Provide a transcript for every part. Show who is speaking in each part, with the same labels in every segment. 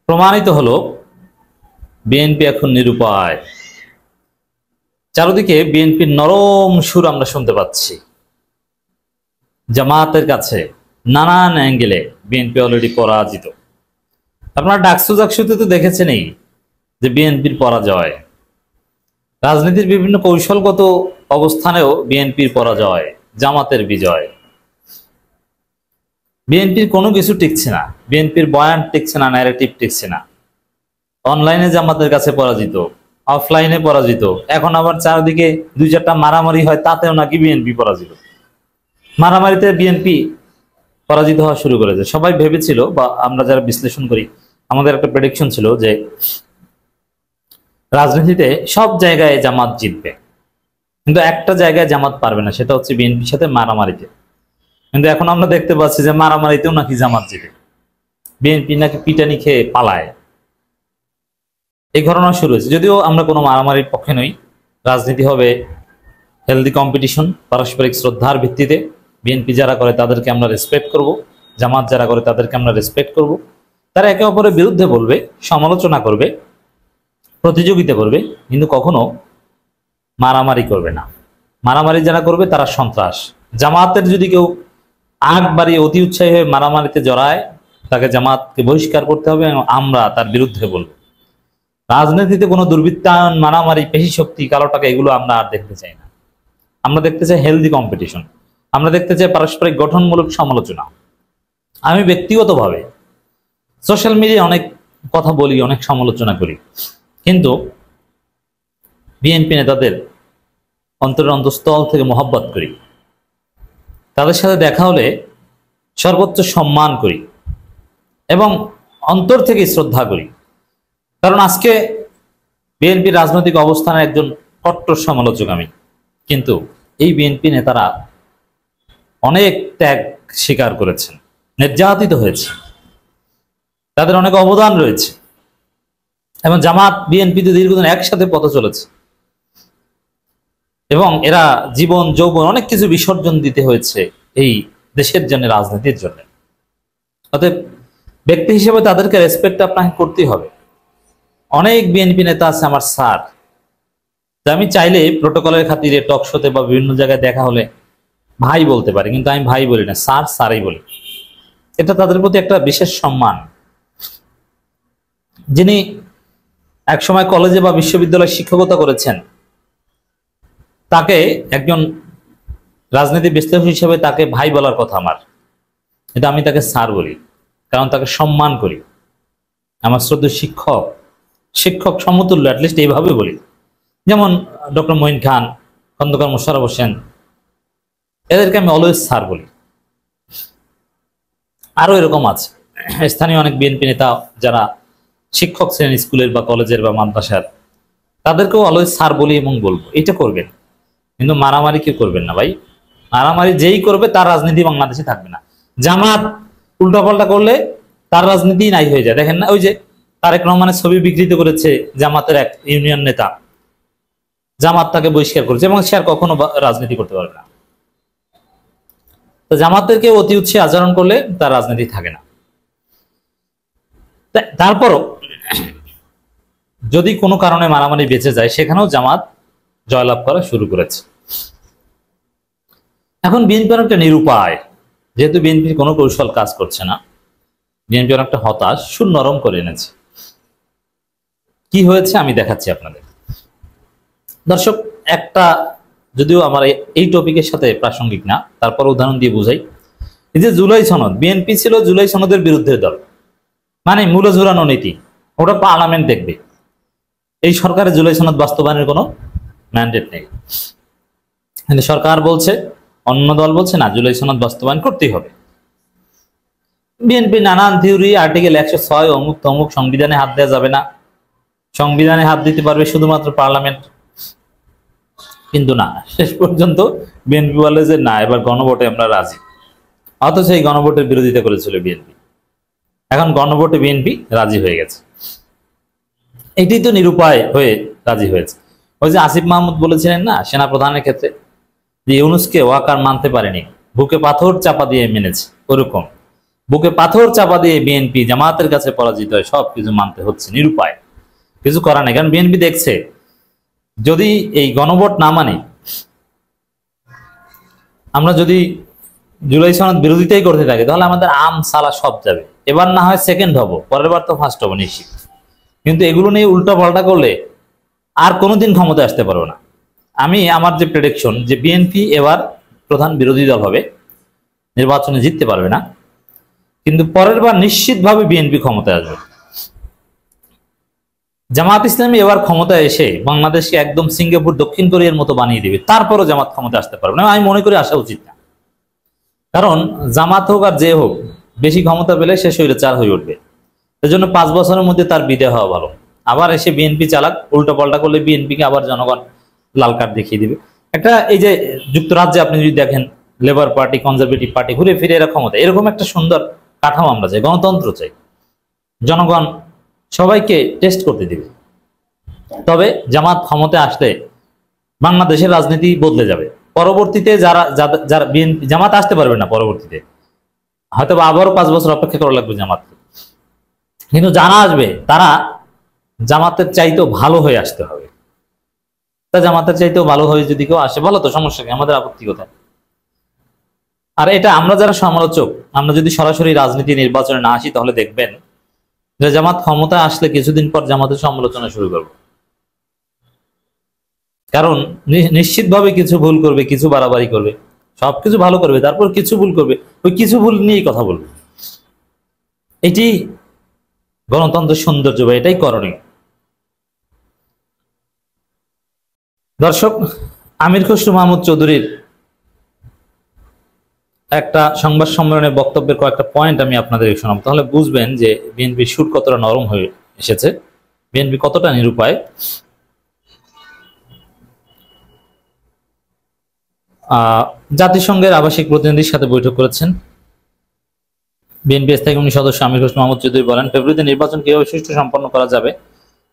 Speaker 1: প্রমাণিত হলো বিএনপি এখন নিরুপায়। চারদিকে বিএনপির নরম সুর আমরা শুনতে পাচ্ছি। জামাতের কাছে নানান অ্যাঙ্গেলে বিএনপি অলরেডি পরাজিত। আপনারা ডাকসুতে তো দেখেছেনই যে বিএনপির পরাজয়। রাজনীতির বিভিন্ন কৌশলগত অবস্থানেও বিএনপির পরাজয়, জামাতের বিজয়। বিএনপির কোনো কিছু টিকছে না, বিএনপির বয়ান টিকছে না, ন্যারেটিভ টিকছে না। অনলাইনে জামাতের কাছে পরাজিত, অফলাইনে পরাজিত, এখন আবার চারদিকে দুই চারটা মারামারি হয়, তাতেও নাকি বিএনপি পরাজিত। মারামারিতে বিএনপি পরাজিত হওয়া শুরু করেছে। সবাই ভেবেছিল, বা আমরা যারা বিশ্লেষণ করি, আমাদের একটা প্রেডিকশন ছিল যে রাজনীতিতে সব জায়গায় জামাত জিতবে, কিন্তু একটা জায়গায় জামাত পারবে না, সেটা হচ্ছে বিএনপির সাথে মারামারিতে। কিন্তু এখন আমরা দেখতে পাচ্ছি যে মারামারিতেও নাকি জামাত জিতে, বিএনপি নাকি পিটানি খেয়ে পালায়। এই ঘটনা শুরু হয়েছে। যদিও আমরা কোনো মারামারির পক্ষে নই, রাজনীতি হবে হেলদি কম্পিটিশন, পারস্পরিক শ্রদ্ধার ভিত্তিতে। বিএনপি যারা করে তাদেরকে আমরা রেসপেক্ট করব, জামাত যারা করে তাদেরকে আমরা রেসপেক্ট করব। তারা একে অপরের বিরুদ্ধে বলবে, সমালোচনা করবে, প্রতিযোগিতা করবে, কিন্তু কখনো মারামারি করবে না। মারামারি যারা করবে তারা সন্ত্রাস। জামাতের যদি কেউ আগ বাড়িয়ে অতি উৎসাহী হয়ে মারামারিতে জড়ায়, তাকে জামাতকে বহিষ্কার করতে হবে এবং আমরা তার বিরুদ্ধে বলবো। রাজনীতিতে কোনো দুর্বৃত্তায়ন, মারামারি, পেশি শক্তি, কালো টাকা, এগুলো আমরা আর দেখতে চাই না। আমরা দেখতে চাই হেলদি কম্পিটিশন, আমরা দেখতে চাই পারস্পরিক গঠনমূলক সমালোচনা। আমি ব্যক্তিগতভাবে সোশ্যাল মিডিয়ায় অনেক কথা বলি, অনেক সমালোচনা করি, কিন্তু বিএনপি নেতাদের অন্তরের অন্তঃস্থল থেকে মহব্বত করি। তাদের সাথে দেখা হলে সর্বোচ্চ সম্মান করি এবং অন্তর থেকে শ্রদ্ধা করি। কারণ আজকে বিএনপি রাজনৈতিক অবস্থানের একজন কট্টর সমালোচক আমি, কিন্তু এই বিএনপি নেতারা অনেক ত্যাগ স্বীকার করেছেন, নির্যাতিত হয়েছে, তাদের অনেক অবদান রয়েছে। এবং জামাত বিএনপি দীর্ঘদিন একসাথে পথে চলেছে এবং এরা জীবন যৌবন অনেক কিছু বিসর্জন দিতে হয়েছে এই দেশের জন্য, রাজনীতির জন্য। অতএব ব্যক্তি হিসেবে তাদেরকে রেসপেক্ট আপনাকে করতেই হবে। অনেক বিএনপি নেতা আছে আমার স্যার, আমি চাইলে প্রোটোকলের খাতিরে টক শোতে বা বিভিন্ন জায়গায় দেখা হলে ভাই বলতে পারি, কিন্তু আমি ভাই বলি না, স্যার স্যারই বলি। এটা তাদের প্রতি একটা বিশেষ সম্মান। যিনি একসময় কলেজে বা বিশ্ববিদ্যালয়ে শিক্ষকতা করেছেন, তাকে একজন রাজনীতি বিশ্লেষক হিসেবে তাকে ভাই বলার কথা আমার, এটা আমি তাকে স্যার বলি, কারণ তাকে সম্মান করি। আমার শ্রদ্ধেয় শিক্ষক, শিক্ষক সমতুল্য, অ্যাটলিস্ট এইভাবে বলি। যেমন ডক্টর মঈন খান, খন্দকার মোশাররফ হোসেন, এদেরকে আমি অলওয়েজ স্যার বলি। আরো এরকম আছে স্থানীয় অনেক বিএনপি নেতা যারা শিক্ষক ছিলেন স্কুলের বা কলেজের বা মাদ্রাসার, তাদেরকেও অলওয়েজ স্যার বলি এবং বলবো। এটা করবেন, কিন্তু মারামারি কেউ করবেন না ভাই। মারামারি যেই করবে তার রাজনীতি বাংলাদেশে থাকবে না। জামাত উল্টাপাল্টা করলে তার রাজনীতি নাই হয়ে যায়। দেখেন না, ওই যে তারেক রহমানের ছবি বিকৃত করেছে জামাতের এক ইউনিয়ন নেতা, জামাত তাকে বহিষ্কার করেছে এবং সে আর কখনো রাজনীতি করতে পারবে না। তো জামাতদেরকে অতি উৎসাহে আচরণ করলে তার রাজনীতি থাকে না। তারপরও যদি কোনো কারণে মারামারি বেঁচে যায়, সেখানেও জামাত জয়লাভ করা শুরু করেছে। এখন বিএনপি অনেকটা নিরুপায়, যেহেতু বিএনপির কোনো কৌশল কাজ করছে না। বিএনপি অনেকটা হতাশ, সুর নরম করে এনেছে। কি হয়েছে আমি দেখাচ্ছি আপনাদের। দর্শক, একটা যদিও আমার এই টপিকের সাথে প্রাসঙ্গিক না, তারপর উদাহরণ দিয়ে বুঝাই। এই যে জুলাই সনদ, বিএনপি ছিল জুলাই সনদের বিরুদ্ধে দল, মানে মূলে ঝুলানো নীতি, ওটা পার্লামেন্ট দেখবে। এই সরকারের জুলাই সনদ বাস্তবায়নের কোনো ম্যান্ডেট নেই, কিন্তু সরকার বলছে, অন্য দল বলছে না, জুলাই সনদ বাস্তবায়ন করতেই হবে। বিএনপি নানান থিওরি, আর্টিকেল 106 অমুক তমুক, সংবিধানে হাত দেওয়া যাবে না, সংবিধানে হাত দিতে পারবে শুধুমাত্র পার্লামেন্ট। কিন্তু না, শেষ পর্যন্ত বিএনপি বলে যে না, এবার গণভোটে আমরা রাজি। অথচ এই গণভোটের বিরোধিতা করেছিল বিএনপি, এখন গণভোটে বিএনপি রাজি হয়ে গেছে। এটি তো নিরুপায় হয়ে রাজি হয়েছে। ওই যে আসিফ মাহমুদ বলেছিলেন না সেনা প্রধানের ক্ষেত্রে, যে ইউনূসকে ওয়াকার মানতে পারেনি, বুকে পাথর চাপা দিয়ে মেনেছে, ওরকম বুকে পাথর চাপা দিয়ে বিএনপি জামাতের কাছে পরাজিত হয়, সবকিছু মানতে হচ্ছে, নিরুপায়, কিছু করার নেই। কারণ বিএনপি দেখছে যদি এই গণভোট না মানে, আমরা যদি জুলাই সনদ বিরোধিতাই করতে থাকি, তাহলে আমাদের আম সালা সব যাবে। এবার না হয় সেকেন্ড হব, পরের বার তো ফার্স্ট হবো নিশ্চিত। কিন্তু এগুলো নিয়ে উল্টা পাল্টা করলে আর কোনোদিন ক্ষমতায় আসতে পারবো না। আমার যে প্রেডিকশন, যে বিএনপি এবার প্রধান বিরোধী দল হবে, নির্বাচনে জিততে পারবে না, কিন্তু পরের বার নিশ্চিতভাবে বিএনপি ক্ষমতায় আসবে। জামাত ইসলামী এবার ক্ষমতায় এসে বাংলাদেশকে একদম সিঙ্গাপুর দক্ষিণ কোরিয়ার মতো বানিয়ে দিবে, তারপরও জামাত ক্ষমতায় আসতে পারবে না, আমি মনে করি আসা উচিত না। কারণ জামাত হোক আর যে হোক, বেশি ক্ষমতা পেলে সে স্বৈরাচার হয়ে উঠবে। সেজন্য 5 বছরের মধ্যে তার বিদায় হওয়া ভালো। আবার এসে বিএনপি চালাক, উল্টা পাল্টা করলে বিএনপিকে আবার জনগণ লাল কার্ড দেখিয়ে দিবে। একটা এই যে যুক্তরাজ্যে আপনি যদি দেখেন, লেবার পার্টি, কনজারভেটিভ পার্টি ঘুরে ফিরে এরা ক্ষমতা, এরকম একটা সুন্দর কাঠামো আমরা চাই, গণতন্ত্র চাই, জনগণ সবাইকে টেস্ট করতে দিবে। তবে জামাত ক্ষমতায় আসলে বাংলাদেশের রাজনীতি বদলে যাবে। পরবর্তীতে যারা যারা বিএনপি জামাত আসতে পারবে না, পরবর্তীতে হয়তো আবারও 5 বছর অপেক্ষা করা লাগবে জামাত। কিন্তু যারা আসবে তারা জামাতের চাইতেও ভালো হয়ে আসতে হবে। তা জামাতের চাইতেও ভালো হয়ে যদি কেউ আসে, বলো তো, সমস্যা কি, আমাদের আপত্তি কোথায়? আর এটা আমরা যারা সমালোচক, আমরা যদি সরাসরি রাজনীতি নির্বাচনে না আসি, তাহলে দেখবেন যে জামাত ক্ষমতা আসলে কিছুদিন পর জামাতের সমালোচনা শুরু করবে। কারণ নিশ্চিতভাবে কিছু ভুল করবে, কিছু বাড়াবাড়ি করবে, সবকিছু ভালো করবে, তারপর কিছু ভুল করবে, ওই কিছু ভুল নিয়েই কথা বলবে। এটি গণতন্ত্রের সৌন্দর্য, বা এটাই করণীয়। দর্শক, আমির খসরু মাহমুদ চৌধুরীর একটা সংবাদ সম্মেলনের বক্তব্যের কয়েকটা পয়েন্ট আমি আপনাদের শোনাবো, তাহলে বুঝবেন যে বিএনপির সুর কতটা নরম হয়ে এসেছে, বিএনপি কতটা নিরুপায়। জাতিসংঘের আবাসিক প্রতিনিধির সাথে বৈঠক করেছেন বিএনপি স্থায়ী কমিটির সদস্য আমির খসরু মাহমুদ চৌধুরী বলেন, ফেব্রুয়ারিতে নির্বাচন কিভাবে সুষ্ঠু সম্পন্ন করা যাবে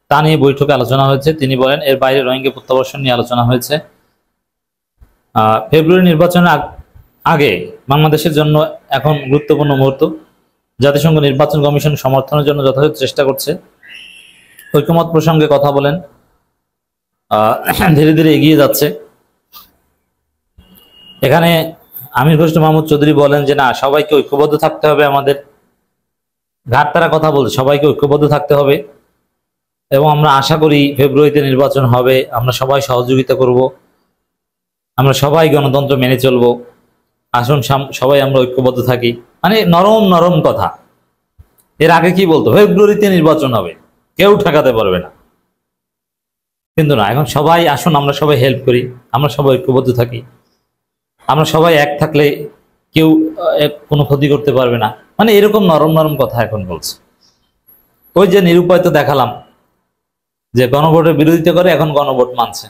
Speaker 1: তা নিয়ে বৈঠকে আলোচনা হয়েছে। তিনি বলেন, এর বাইরে রোহিঙ্গা প্রত্যাবাসন নিয়ে আলোচনা হয়েছে। ফেব্রুয়ারি নির্বাচনের আগে বাংলাদেশের জন্য এখন গুরুত্বপূর্ণ মুহূর্ত। জাতিসংঘ নির্বাচন কমিশন সমর্থনের জন্য যথাযথ চেষ্টা করছে। ঐকমত্য প্রসঙ্গে কথা বলেন, ধীরে ধীরে এগিয়ে যাচ্ছে। এখানে আমির খসরু মাহমুদ চৌধুরী বলেন যে না, সবাইকে ঐক্যবদ্ধ থাকতে হবে, আমাদের ঘাট তারা কথা বলছে, সবাইকে ঐক্যবদ্ধ থাকতে হবে, এবং আমরা আশা করি ফেব্রুয়ারিতে নির্বাচন হবে, আমরা সবাই সহযোগিতা করব, আমরা সবাই গণতন্ত্র মেনে চলবো, আসুন সবাই আমরা ঐক্যবদ্ধ থাকি। মানে নরম নরম কথা। এর আগে কি বলতো, ফেব্রুয়ারিতে নির্বাচন হবে, কেউ ঠেকাতে পারবে না। কিন্তু না, এখন সবাই আসুন আমরা সবাই হেল্প করি, আমরা সবাই ঐক্যবদ্ধ থাকি, আমরা সবাই এক থাকলে কেউ কোনো ক্ষতি করতে পারবে না। মানে এরকম নরম নরম কথা এখন বলছে। ওই যে নিরুপায় তো দেখালাম, যে গণভোটের বিরোধিতা করে এখন গণভোট মানছে।